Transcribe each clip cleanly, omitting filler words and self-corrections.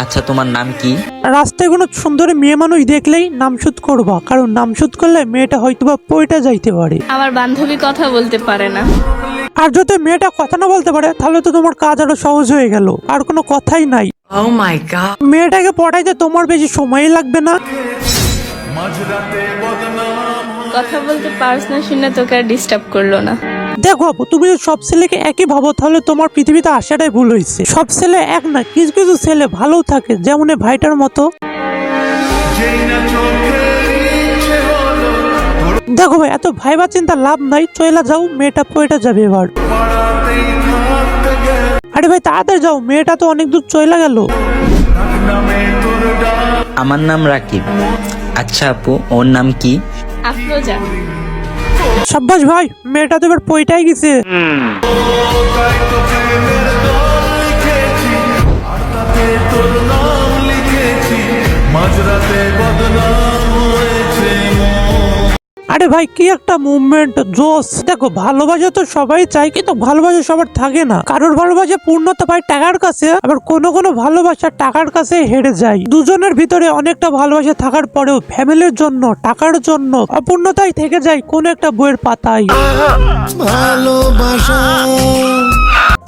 আচ্ছা, তোমার নাম কি? রাস্তায় কোনো সুন্দরী মেয়ে মানুষ দেখলেই নামশুদ করবা, কারণ নামশুদ করলে মেয়েটা হয়তোবা পয়টা যাইতে পারে। আমার বান্ধবী কথা বলতে পারে না। আর যদি মেয়েটা কথা না বলতে পারে তাহলে তো তোমার কাজ আরো সহজ হয়ে গেল, আর কোনো কথাই নাই। Oh my god. মেয়েটাকে পড়াইতে তোমার বেশি সময়ই লাগবে না। কথা বলতে পারছ না শুনে তোকে আর ডিস্টার্ব করলো না। দেখো আপু, তুমি যদি সব ছেলেকে একই ভাবো তাহলে তোমার পৃথিবীতে আসাটাই ভুল হয়েছে। সব ছেলে এক না, কিছু কিছু ছেলে ভালো থাকে, যেমন এই ভাইটার মতো। দেখো ভাই, এত ভাইবা চিন্তা লাভ নাই, চইলা যাও, মেয়েটা পয়টা যাবে এবার। আরে ভাই তাড়াতাড়ি যাও, মেয়েটা তো অনেক দূর চইলা গেল। আমার নাম রাকিব। আচ্ছা আপু, ওর নাম কি? আফরোজা। সাব্বাস ভাই, মেয়েটা তো এবার পয়টাই গেছে। আরে ভাই কি একটা মুভমেন্ট, জোস। দেখো ভালোবাসা তো সবাই চাই, কিন্তু ভালোবাসা সবার থাকে না। কারোর ভালোবাসা পূর্ণতা পায় টাকার কাছে, আবার কোনো কোনো ভালোবাসা টাকার কাছে হেরে যায়। দুজনের ভিতরে অনেকটা ভালোবাসা থাকার পরেও ফ্যামিলির জন্য, টাকার জন্য অপূর্ণতাই থেকে যায় কোন একটা বইয়ের পাতায়। ভালোবাসা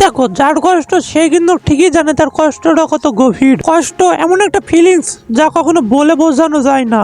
দেখো যার কষ্ট সে কিন্তু ঠিকই জানে তার কষ্টটা কত গভীর। কষ্ট এমন একটা ফিলিংস যা কখনো বলে বোঝানো যায় না।